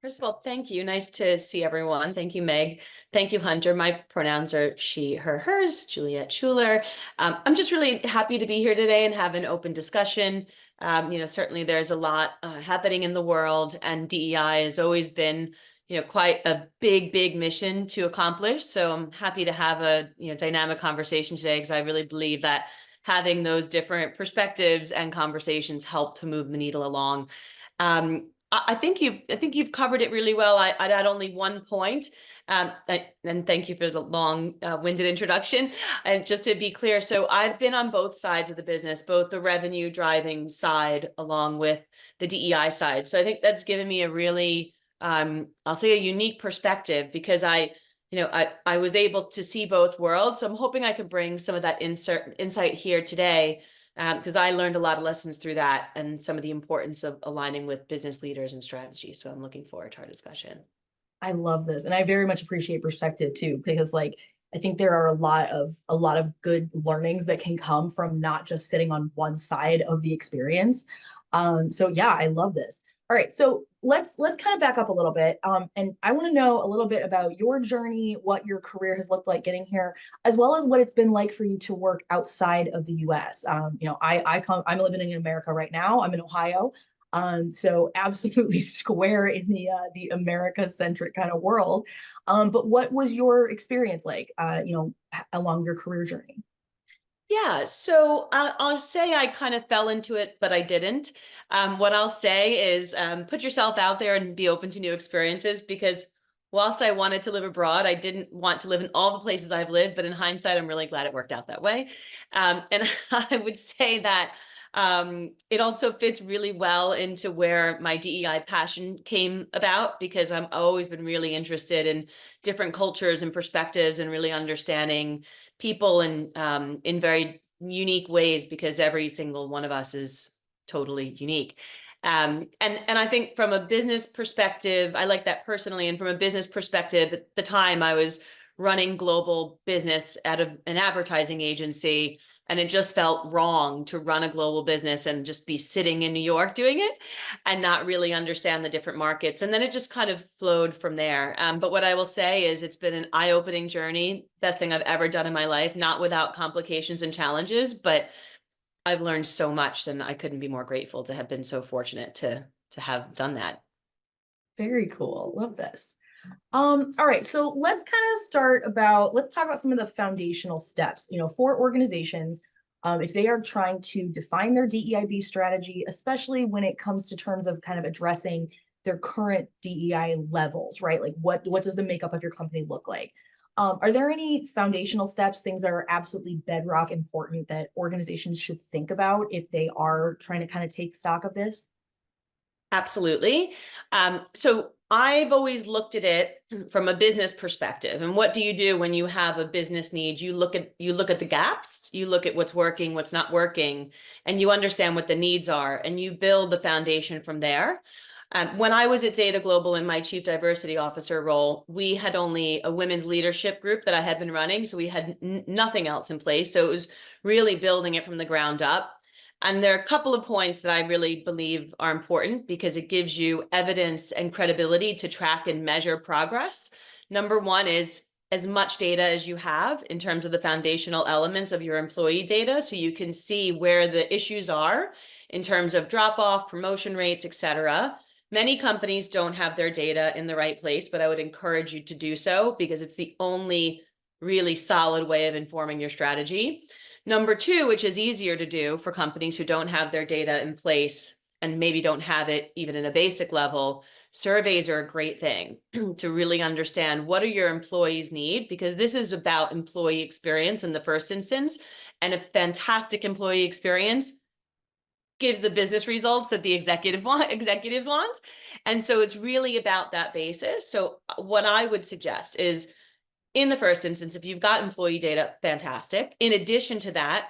First of all, thank you. Nice to see everyone. Thank you, Meg. Thank you, Hunter. My pronouns are she, her, hers, Juliet Schuler. I'm just really happy to be here today and have an open discussion. Certainly there's a lot happening in the world, and DEI has always been, quite a big mission to accomplish. So I'm happy to have a, dynamic conversation today because I really believe that having those different perspectives and conversations help to move the needle along. I think you've covered it really well. I'd add only one point, and thank you for the long-winded introduction. And just to be clear, so I've been on both sides of the business, both the revenue driving side along with the DEI side. So I think that's given me a really, I'll say, a unique perspective because I was able to see both worlds. So I'm hoping I could bring some of that insight here today, because I learned a lot of lessons through that and some of the importance of aligning with business leaders and strategy. So I'm looking forward to our discussion. I love this. And I very much appreciate perspective too, because I think there are a lot of good learnings that can come from not just sitting on one side of the experience. So yeah, I love this. All right, so let's kind of back up a little bit. And I want to know a little bit about your journey, what your career has looked like getting here, as well as what it's been like for you to work outside of the US. I'm living in America right now. I'm in Ohio. So absolutely square in the America-centric kind of world. But what was your experience like, along your career journey? Yeah, so I'll say I kind of fell into it, but I didn't. What I'll say is put yourself out there and be open to new experiences because whilst I wanted to live abroad, I didn't want to live in all the places I've lived, but in hindsight, I'm really glad it worked out that way. And I would say that it also fits really well into where my DEI passion came about because I've always been really interested in different cultures and perspectives and really understanding people in very unique ways because every single one of us is totally unique. And I think from a business perspective, I like that personally. And from a business perspective, at the time I was running global business at an advertising agency, and it just felt wrong to run a global business and just be sitting in New York doing it and not really understand the different markets. And then it just kind of flowed from there. But what I will say is it's been an eye-opening journey, best thing I've ever done in my life, not without complications and challenges, but I've learned so much and I couldn't be more grateful to have been so fortunate to have done that. Very cool. Love this. All right, so let's talk about some of the foundational steps, for organizations, if they are trying to define their DEIB strategy, especially when it comes to terms of kind of addressing their current DEI levels, right? Like what does the makeup of your company look like? Are there any foundational steps, things that are absolutely bedrock important that organizations should think about if they are trying to kind of take stock of this? Absolutely. So I've always looked at it from a business perspective. And what do you do when you have a business need? You look at the gaps, you look at what's working, what's not working, and you understand what the needs are, and you build the foundation from there. When I was at Data Global in my Chief Diversity Officer role, we had only a women's leadership group that I had been running, so we had nothing else in place. So it was really building it from the ground up. And there are a couple of points that I really believe are important because it gives you evidence and credibility to track and measure progress. Number one is as much data as you have in terms of the foundational elements of your employee data, so you can see where the issues are in terms of drop-off, promotion rates, et cetera. Many companies don't have their data in the right place, but I would encourage you to do so because it's the only really solid way of informing your strategy. Number two, which is easier to do for companies who don't have their data in place and maybe don't have it even in a basic level, surveys are a great thing to really understand what do your employees need, because this is about employee experience in the first instance. And a fantastic employee experience gives the business results that the executives want. And so it's really about that basis. So what I would suggest is, in the first instance, if you've got employee data, fantastic. In addition to that,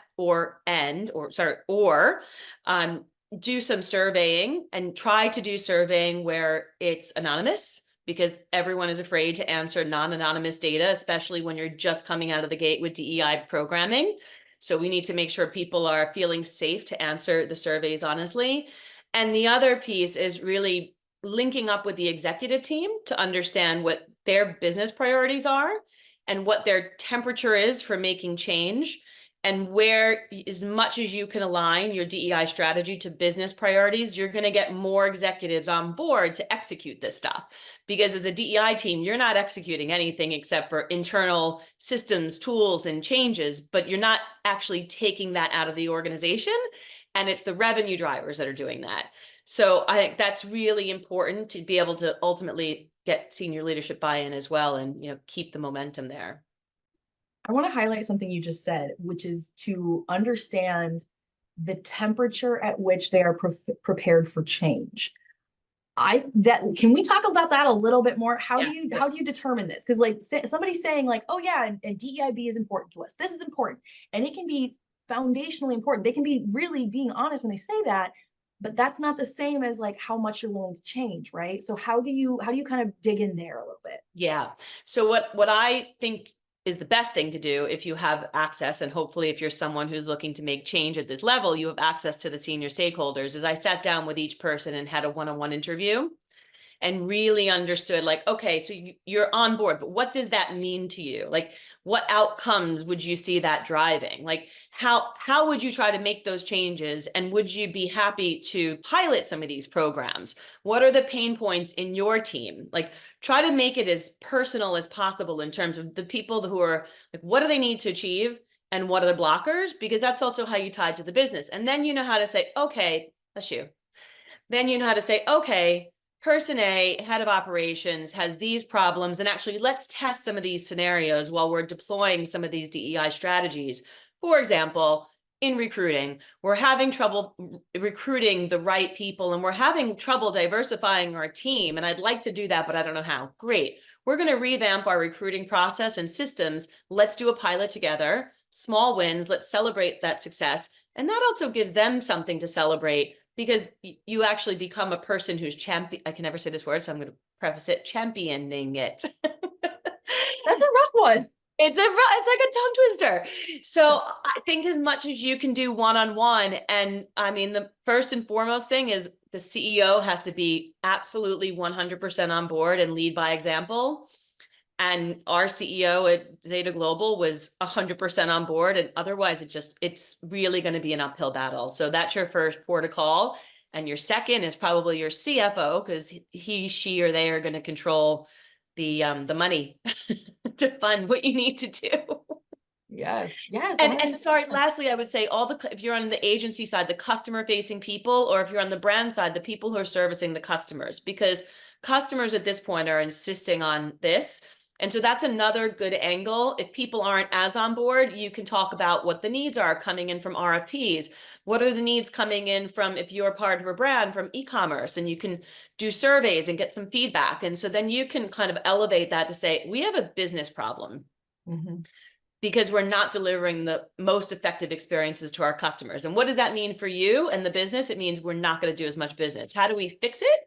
do some surveying and try to do surveying where it's anonymous, because everyone is afraid to answer non-anonymous data, especially when you're just coming out of the gate with DEI programming. So we need to make sure people are feeling safe to answer the surveys honestly. And the other piece is really linking up with the executive team to understand what their business priorities are and what their temperature is for making change, and where, as much as you can align your DEI strategy to business priorities, you're going to get more executives on board to execute this stuff. Because as a DEI team, you're not executing anything except for internal systems, tools, and changes, but you're not actually taking that out of the organization. And it's the revenue drivers that are doing that. So I think that's really important to be able to ultimately get senior leadership buy-in as well, and, you know, keep the momentum there. I want to highlight something you just said, which is to understand the temperature at which they are prepared for change. Can we talk about that a little bit more? How do you determine this? Because like somebody's saying like, oh yeah, and DEIB is important to us. This is important, and it can be foundationally important. They can be really being honest when they say that, but that's not the same as like how much you're willing to change, right? So how do you kind of dig in there a little bit? Yeah. So what I think is the best thing to do, if you have access, and hopefully if you're someone who's looking to make change at this level, you have access to the senior stakeholders, is I sat down with each person and had a one-on-one interview and really understood, like, okay, so you're on board, but what does that mean to you? Like, what outcomes would you see that driving? Like, how would you try to make those changes? And would you be happy to pilot some of these programs? What are the pain points in your team? Like, try to make it as personal as possible in terms of the people who are like, what do they need to achieve? And what are the blockers? Because that's also how you tie to the business. And then you know how to say, okay, that's you. Then you know how to say, okay, person A, head of operations, has these problems, and actually let's test some of these scenarios while we're deploying some of these DEI strategies. For example, in recruiting, we're having trouble recruiting the right people, and we're having trouble diversifying our team, and I'd like to do that, but I don't know how. Great. We're going to revamp our recruiting process and systems. Let's do a pilot together, small wins. Let's celebrate that success. And that also gives them something to celebrate, because you actually become a person who's champion. I can never say this word, so I'm going to preface it, championing it. That's a rough one. It's like a tongue twister. So I think as much as you can do one-on-one, and I mean, the first and foremost thing is the CEO has to be absolutely 100% on board and lead by example. And our CEO at Zeta Global was 100% on board. And otherwise, it's really going to be an uphill battle. So that's your first port of call. And your second is probably your CFO, because he, she, or they are going to control the money to fund what you need to do. Yes, yes. And sorry, lastly, I would say if you're on the agency side, the customer facing people, or if you're on the brand side, the people who are servicing the customers, because customers at this point are insisting on this. And so that's another good angle. If people aren't as on board, you can talk about what the needs are coming in from RFPs. What are the needs coming in from, if you're part of a brand, from e-commerce, and you can do surveys and get some feedback. And so then you can kind of elevate that to say, we have a business problem. Mm-hmm. Because we're not delivering the most effective experiences to our customers. And what does that mean for you and the business? It means we're not going to do as much business. How do we fix it?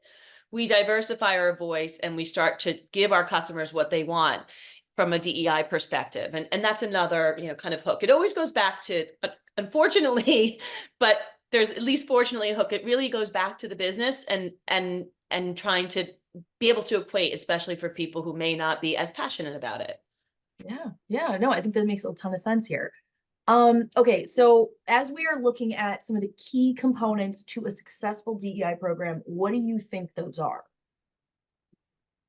We diversify our voice and we start to give our customers what they want from a DEI perspective. And that's another, kind of hook. It always goes back to, unfortunately, but there's at least fortunately a hook. It really goes back to the business and trying to be able to equate, especially for people who may not be as passionate about it. Yeah. No, I think that makes a ton of sense here. Okay, so as we are looking at some of the key components to a successful DEI program, what do you think those are?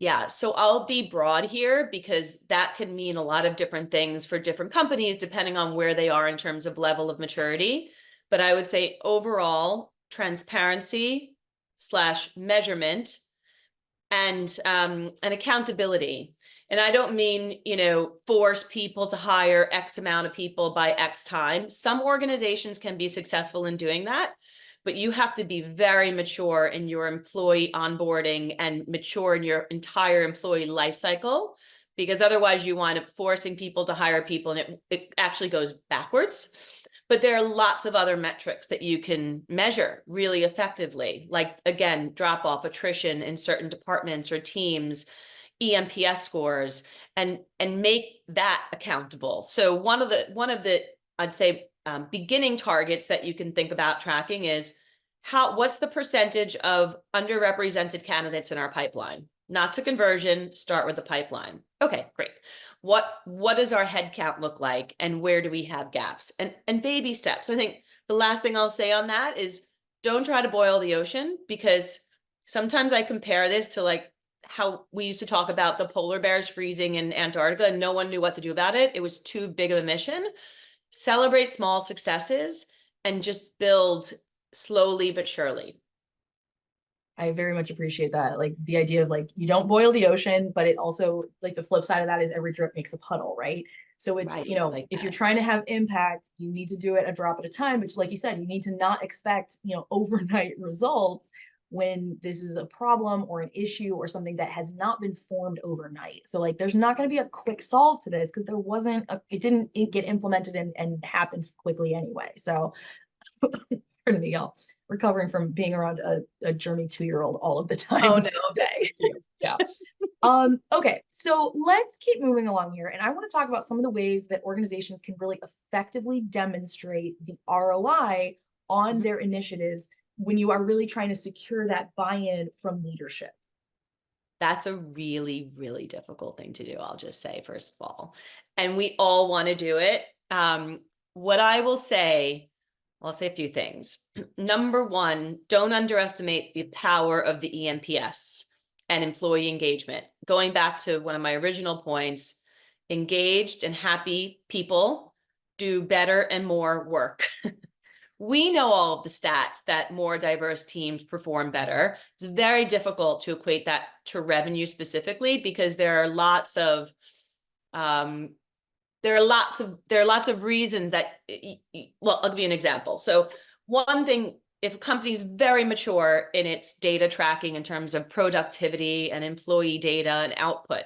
Yeah, so I'll be broad here, because that can mean a lot of different things for different companies, depending on where they are in terms of level of maturity. But I would say overall, transparency / measurement and accountability. And I don't mean, force people to hire X amount of people by X time. Some organizations can be successful in doing that, but you have to be very mature in your employee onboarding and mature in your entire employee life cycle, because otherwise you wind up forcing people to hire people and it actually goes backwards. But there are lots of other metrics that you can measure really effectively, like, again, drop off, attrition in certain departments or teams, EMPS scores, and make that accountable. So one of the I'd say beginning targets that you can think about tracking is, what's the percentage of underrepresented candidates in our pipeline? Not to conversion, start with the pipeline. Okay, great. What does our head count look like, and where do we have gaps? And baby steps. I think the last thing I'll say on that is don't try to boil the ocean, because sometimes I compare this to like how we used to talk about the polar bears freezing in Antarctica and no one knew what to do about it. It was too big of a mission. Celebrate small successes and just build slowly but surely. I very much appreciate that. Like the idea of like you don't boil the ocean, but it also like the flip side of that is every drip makes a puddle, right? So it's, Right. you know, Like if you're that. trying to have impact, you need to do it a drop at a time, but like you said, you need to not expect, you know, overnight results when this is a problem or an issue or something that has not been formed overnight. So like there's not going to be a quick solve to this because there wasn't a, it didn't get implemented and happened quickly anyway. So pardon me, y'all. Recovering from being around a germy 2-year-old all of the Oh time. no, okay. Yeah. Okay, so let's keep moving along here. And I want to talk about some of the ways that organizations can really effectively demonstrate the ROI on Mhm. their initiatives when you are really trying to secure that buy-in from leadership. That's a really, really difficult thing to do, I'll just say, first of all. And we all want to do it. What I will say, I'll say a few things. Number one, don't underestimate the power of the EMPS and employee engagement. Going back to one of my original points, engaged and happy people do better and more work. We know all of the stats that more diverse teams perform better. It's very difficult to equate that to revenue specifically, because there are lots of reasons that, well, I'll give you an example. So one thing, if a company is very mature in its data tracking in terms of productivity and employee data and output,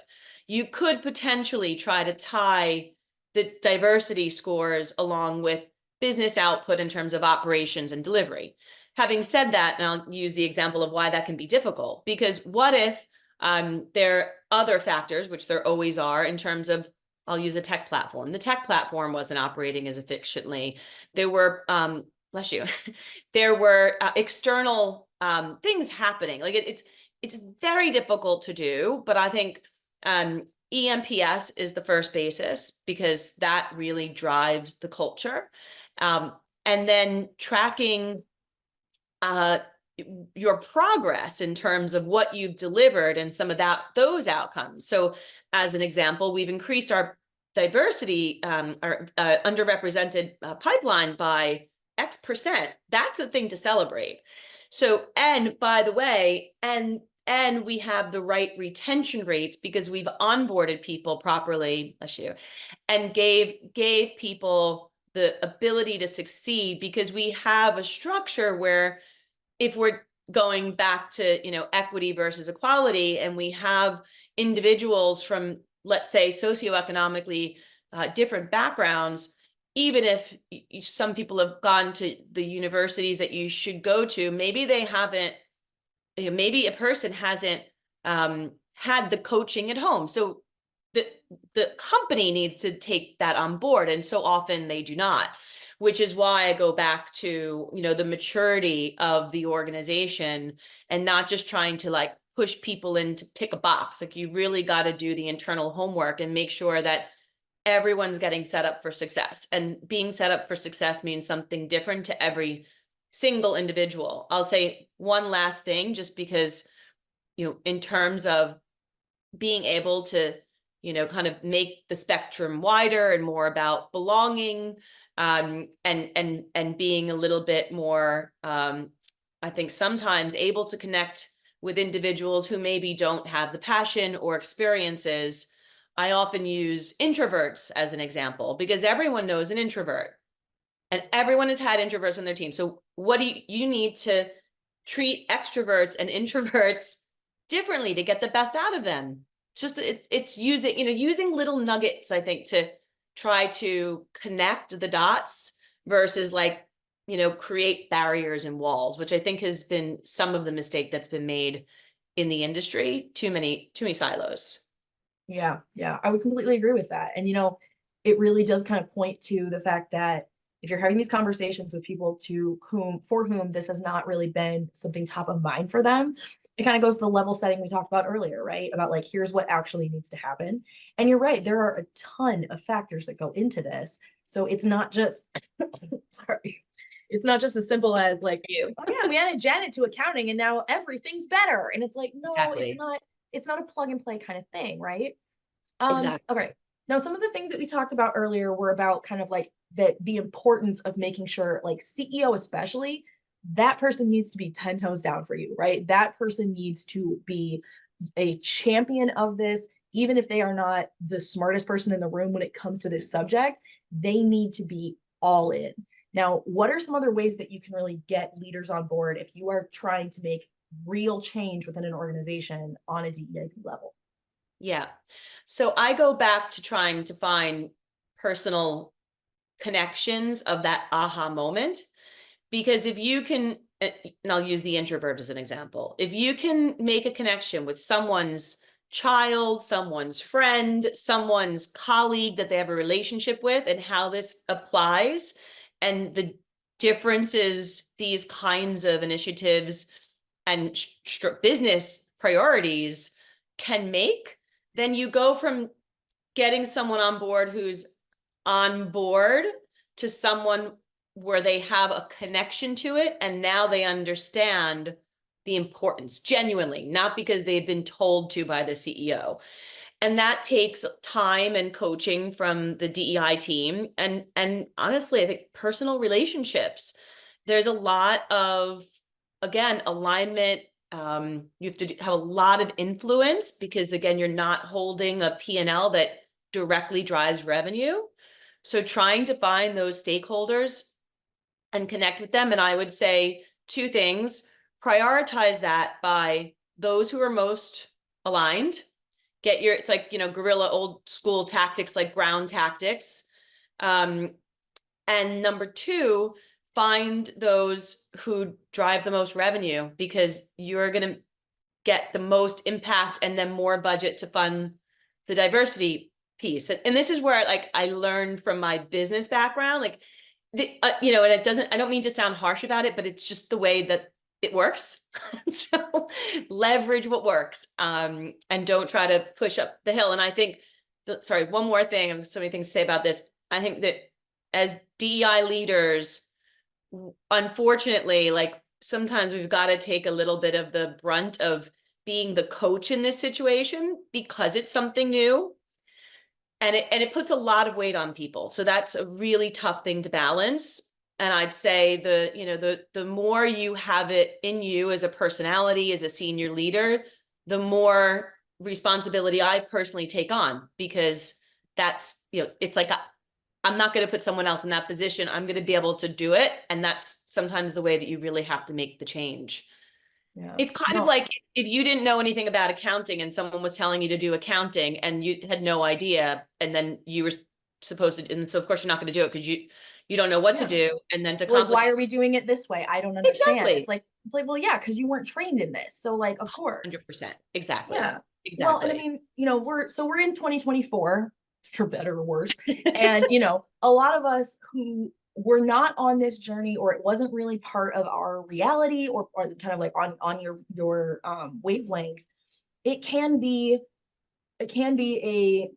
you could potentially try to tie the diversity scores along with business output in terms of operations and delivery. Having said that, and I'll use the example of why that can be difficult, because what if there are other factors, which there always are, in terms of, I'll use a tech platform. The tech platform wasn't operating as efficiently. There were, bless you, there were external things happening. Like it's very difficult to do, but I think EMPS is the first basis, because that really drives the culture. Um, and then tracking uh, your progress in terms of what you've delivered and some of those outcomes. So as an example, we've increased our diversity, our underrepresented pipeline by X%. That's a thing to celebrate. So, and by the way, and we have the right retention rates because we've onboarded people properly, bless you, and gave people the ability to succeed, because we have a structure where, if we're going back to, equity versus equality, and we have individuals from, let's say, socioeconomically different backgrounds, even if some people have gone to the universities that you should go to, maybe they haven't, maybe a person hasn't had the coaching at home. So the the company needs to take that on board, and so often they do not, which is why I go back to, the maturity of the organization, and not just trying to like push people in to tick a box. Like, you really got to do the internal homework and make sure that everyone's getting set up for success, and being set up for success means something different to every single individual. I'll say one last thing, just because, in terms of being able to, kind of make the spectrum wider and more about belonging, and being a little bit more, I think sometimes able to connect with individuals who maybe don't have the passion or experiences. I often use introverts as an example, because everyone knows an introvert, and everyone has had introverts on their team. So what do you need to treat extroverts and introverts differently to get the best out of them? It's using, using little nuggets, I think, to try to connect the dots versus like, create barriers and walls, which I think has been some of the mistake that's been made in the industry. Too many silos. Yeah, I would completely agree with that. And it really does kind of point to the fact that if you're having these conversations with people for whom this has not really been something top of mind for them, it kind of goes to the level setting we talked about earlier, right? About like, here's what actually needs to happen. And you're right, there are a ton of factors that go into this. So it's not just, sorry, it's not just as simple as like, You. oh yeah, we added Janet to accounting and now everything's better. And it's like, no, Exactly. it's not a plug and play kind of thing, right? Exactly. Okay. Now, some of the things that we talked about earlier were about kind of like the importance of making sure, like CEO especially, that person needs to be 10 toes down for you, right? That person needs to be a champion of this, even if they are not the smartest person in the room when it comes to this subject, they need to be all in. Now, what are some other ways that you can really get leaders on board if you are trying to make real change within an organization on a DEIB level? Yeah. So I go back to trying to find personal connections of that aha moment. Because if you can, and I'll use the introvert as an example, if you can make a connection with someone's child, someone's friend, someone's colleague that they have a relationship with, and how this applies, and the differences these kinds of initiatives and business priorities can make, then you go from getting someone on board who's on board to someone where they have a connection to it, and now they understand the importance genuinely, not because they've been told to by the CEO. And that takes time and coaching from the DEI team, and honestly, I think personal relationships. There's a lot of, again, alignment. You have to have a lot of influence because, again, you're not holding a P&L that directly drives revenue. So trying to find those stakeholders and connect with them. And I would say two things: prioritize that by those who are most aligned. It's like, guerrilla old school tactics, like ground tactics. And number two, find those who drive the most revenue, because you're going to get the most impact and then more budget to fund the diversity piece. And this is where like I learned from my business background, like and I don't mean to sound harsh about it, but it's just the way that it works. So leverage what works, and don't try to push up the hill. And I think, sorry, one more thing. I have so many things to say about this. I think that as DEI leaders, unfortunately, like sometimes we've got to take a little bit of the brunt of being the coach in this situation because it's something new. And it puts a lot of weight on people. So that's a really tough thing to balance. And I'd say the more you have it in you as a personality, as a senior leader, the more responsibility I personally take on, because that's, it's like, I'm not going to put someone else in that position. I'm going to be able to do it. And that's sometimes the way that you really have to make the change. Yeah. It's kind of No, like if you didn't know anything about accounting and someone was telling you to do accounting and you had no idea, and then you were supposed to, and so of course you're not going to do it because you don't know what to yeah. do, and then to Like, why complicate. are we doing it this way? I don't understand. Exactly. It's like, well, yeah, because you weren't trained in this. So like, of course. 100%. Exactly. Yeah. Well, and I Exactly. mean, we're in 2024, for better or worse. And a lot of us who were not on this journey, or it wasn't really part of our reality, or kind of like on your wavelength, it can be a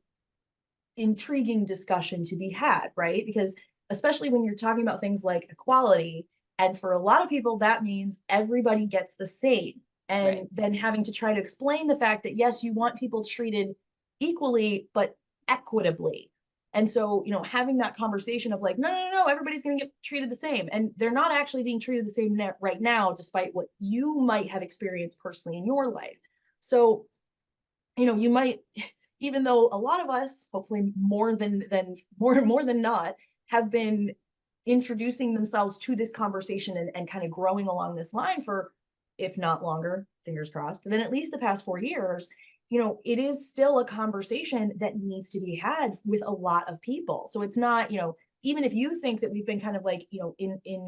intriguing discussion to be had, right? Because especially when you're talking about things like equality, and for a lot of people, that means everybody gets the same. Right. And then having to try to explain the fact that, yes, you want people treated equally, but equitably. And so, having that conversation of like, no, no, no, everybody's going to get treated the same. And they're not actually being treated the same right now, despite what you might have experienced personally in your life. So, you might, even though a lot of us, hopefully more than not, have been introducing themselves to this conversation and kind of growing along this line for, if not longer, fingers crossed, then at least the past 4 years, it is still a conversation that needs to be had with a lot of people. So it's not, even if you think that we've been kind of like, in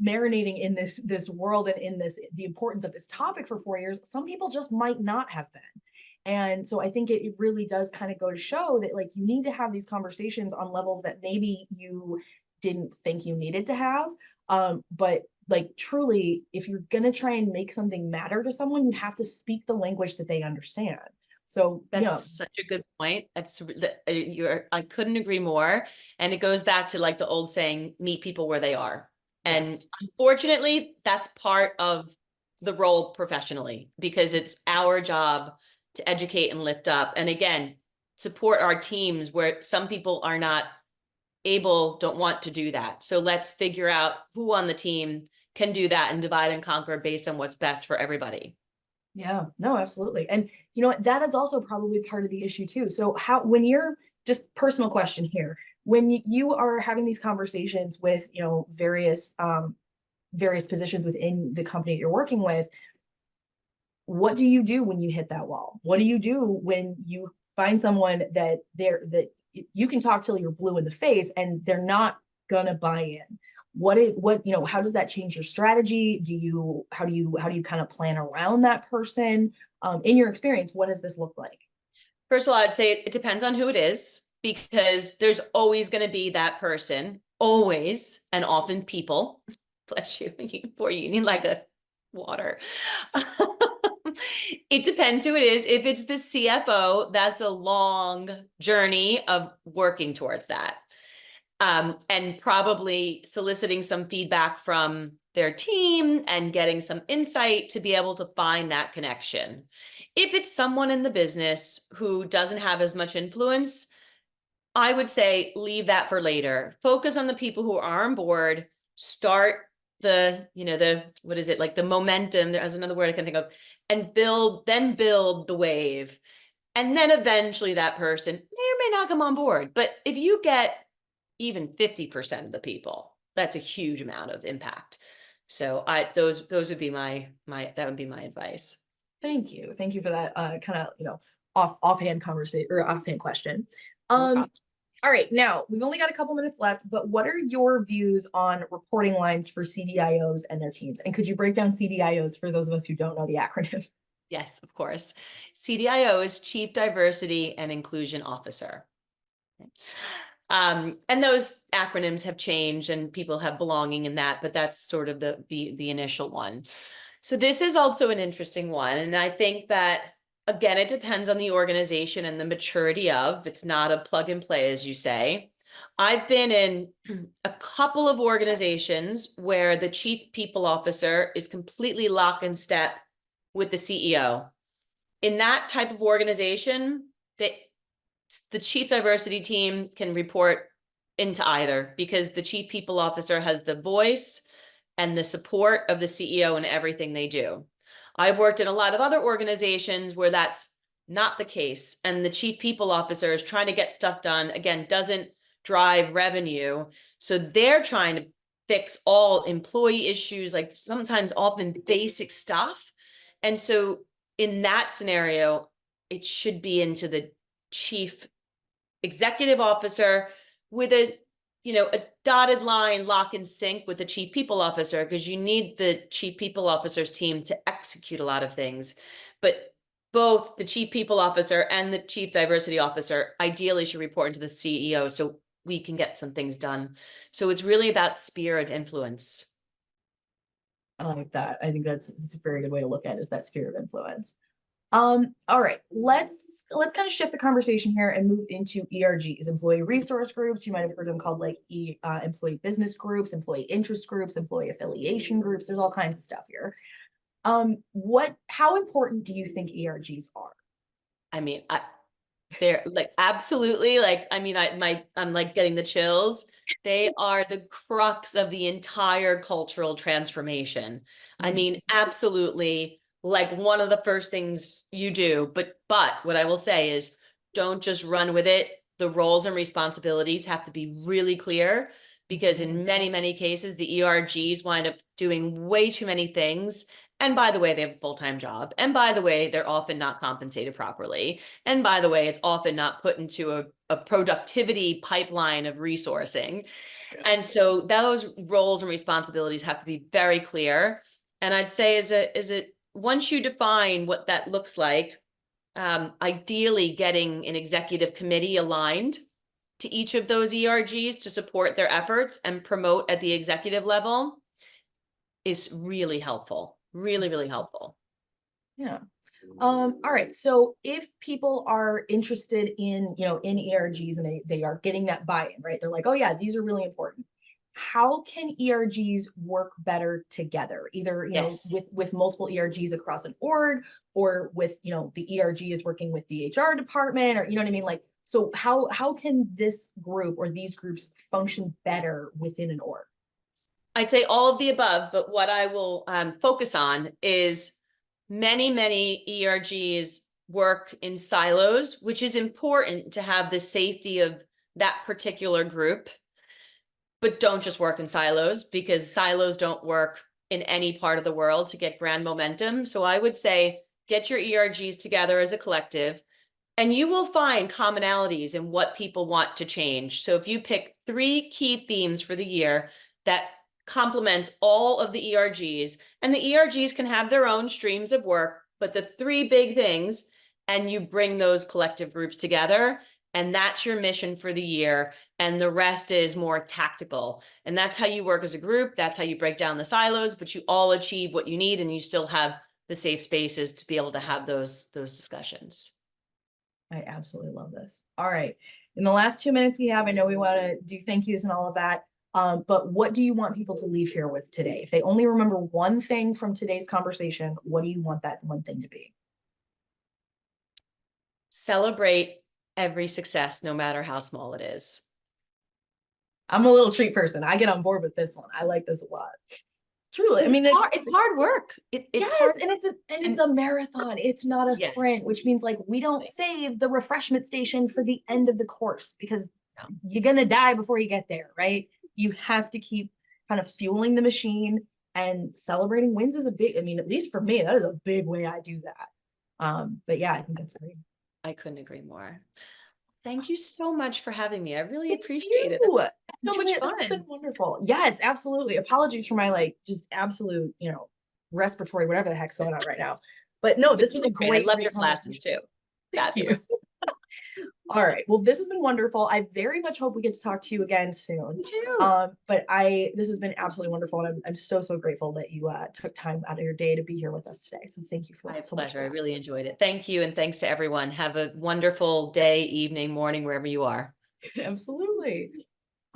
marinating in this world and in the importance of this topic for 4 years, some people just might not have been. And so I think it really does kind of go to show that like you need to have these conversations on levels that maybe you didn't think you needed to have. But like truly, if you're gonna try and make something matter to someone, you have to speak the language that they understand. So, That's such a good point. I couldn't agree more. And it goes back to like the old saying, meet people where they are. And yes, unfortunately, that's part of the role professionally, because it's our job to educate and lift up. And again, support our teams where some people are not able, don't want to do that. So let's figure out who on the team can do that and divide and conquer based on what's best for everybody. yeah, no, absolutely. And you know what, that is also probably part of the issue too. So how, when you're, just personal question here, when you are having these conversations with, you know, various positions within the company that you're working with, what do you do when you hit that wall? What do you do when you find someone that you can talk till you're blue in the face and they're not gonna buy in? What, you know, how does that change your strategy? How do you kind of plan around that person? In your experience, what does this look like? First of all, I'd say it depends on who it is, because there's always going to be that person, always, and often people. Bless you, poor you need like a water. It depends who it is. If it's the CFO, that's a long journey of working towards that. And probably soliciting some feedback from their team and getting some insight to be able to find that connection. If it's someone in the business who doesn't have as much influence, I would say leave that for later. Focus on the people who are on board. Start what is it, like the momentum, there's another word I can think of, and build the wave. And then eventually that person may or may not come on board. But if you get even 50% of the people, that's a huge amount of impact. So those would be that would be my advice. Thank you for that kind of, you know, offhand conversation or offhand question. No problem. All right, now we've only got a couple minutes left, but what are your views on reporting lines for CDIOs and their teams? And could you break down CDIOs for those of us who don't know the acronym? Yes, of course. CDIO is Chief Diversity and Inclusion Officer. And those acronyms have changed and people have belonging in that, but that's sort of the initial one. So this is also an interesting one. And I think that, again, it depends on the organization and the maturity of, it's not a plug and play, as you say. I've been in a couple of organizations where the chief people officer is completely lock in step with the CEO. In that type of organization, the chief diversity team can report into either, because the chief people officer has the voice and the support of the CEO in everything they do. I've worked in a lot of other organizations where that's not the case, and the chief people officer is trying to get stuff done, again, doesn't drive revenue. So they're trying to fix all employee issues, like sometimes often basic stuff. And so in that scenario, it should be into the chief executive officer with a dotted line lock and sync with the chief people officer, because you need the chief people officer's team to execute a lot of things. But both the chief people officer and the chief diversity officer ideally should report into the CEO so we can get some things done. So it's really about sphere of influence. I like that. I think that's a very good way to look at it, is that sphere of influence. All right, let's kind of shift the conversation here and move into ERGs, employee resource groups. You might have heard them called like employee business groups, employee interest groups, employee affiliation groups. There's all kinds of stuff here. How important do you think ERGs are? I mean, they're like absolutely, like, I mean, I'm like getting the chills. They are the crux of the entire cultural transformation. I mean, absolutely, like one of the first things you do. But what I will say is, don't just run with it. The roles and responsibilities have to be really clear, because in many cases, the ERGs wind up doing way too many things. And by the way, they have a full-time job. And by the way, they're often not compensated properly. And by the way, it's often not put into a productivity pipeline of resourcing. Yeah. And so those roles and responsibilities have to be very clear. And I'd say once you define what that looks like, ideally getting an executive committee aligned to each of those ERGs to support their efforts and promote at the executive level is really helpful. Really, really helpful. Yeah. All right. So if people are interested in, in ERGs and they are getting that buy-in, right? They're like, oh yeah, these are really important. How can ERGs work better together? Either, Yes. with multiple ERGs across an org, or with, the ERG is working with the HR department, or, you know what I mean? Like, so how can this group or these groups function better within an org? I'd say all of the above, but what I will focus on is many ERGs work in silos, which is important to have the safety of that particular group. But don't just work in silos, because silos don't work in any part of the world to get grand momentum. So I would say get your ERGs together as a collective, and you will find commonalities in what people want to change. So if you pick 3 key themes for the year that complements all of the ERGs, and the ERGs can have their own streams of work, but the 3 big things, and you bring those collective groups together, and that's your mission for the year. And the rest is more tactical. And that's how you work as a group. That's how you break down the silos, but you all achieve what you need, and you still have the safe spaces to be able to have those discussions. I absolutely love this. All right. In the last 2 minutes we have, I know we want to do thank yous and all of that. But what do you want people to leave here with today? If they only remember one thing from today's conversation, what do you want that one thing to be? Celebrate every success, no matter how small it is. I'm a little treat person. I get on board with this one. I like this a lot. Truly, I mean, it's hard work. It's yes, hard, and it's a marathon. It's not a yes. sprint, which means like we don't save the refreshment station for the end of the course, because you're gonna die before you get there, right? You have to keep kind of fueling the machine, and celebrating wins is a big, I mean, at least for me, that is a big way I do that. But yeah, I think that's great. I couldn't agree more. Thank you so much for having me. I really Thank appreciate it. you. So much Juliet, this has been fun. wonderful. Yes, absolutely. Apologies for my like just absolute, respiratory, whatever the heck's going on right now. But no, this was a I great, love great your classes conversation. too. Thank you. Fabulous. All right. Well, this has been wonderful. I very much hope we get to talk to you again soon. Me too. But this has been absolutely wonderful. And I'm so grateful that you took time out of your day to be here with us today. So thank you for My so much. pleasure. I really enjoyed it. Thank you. And thanks to everyone. Have a wonderful day, evening, morning, wherever you are. Absolutely.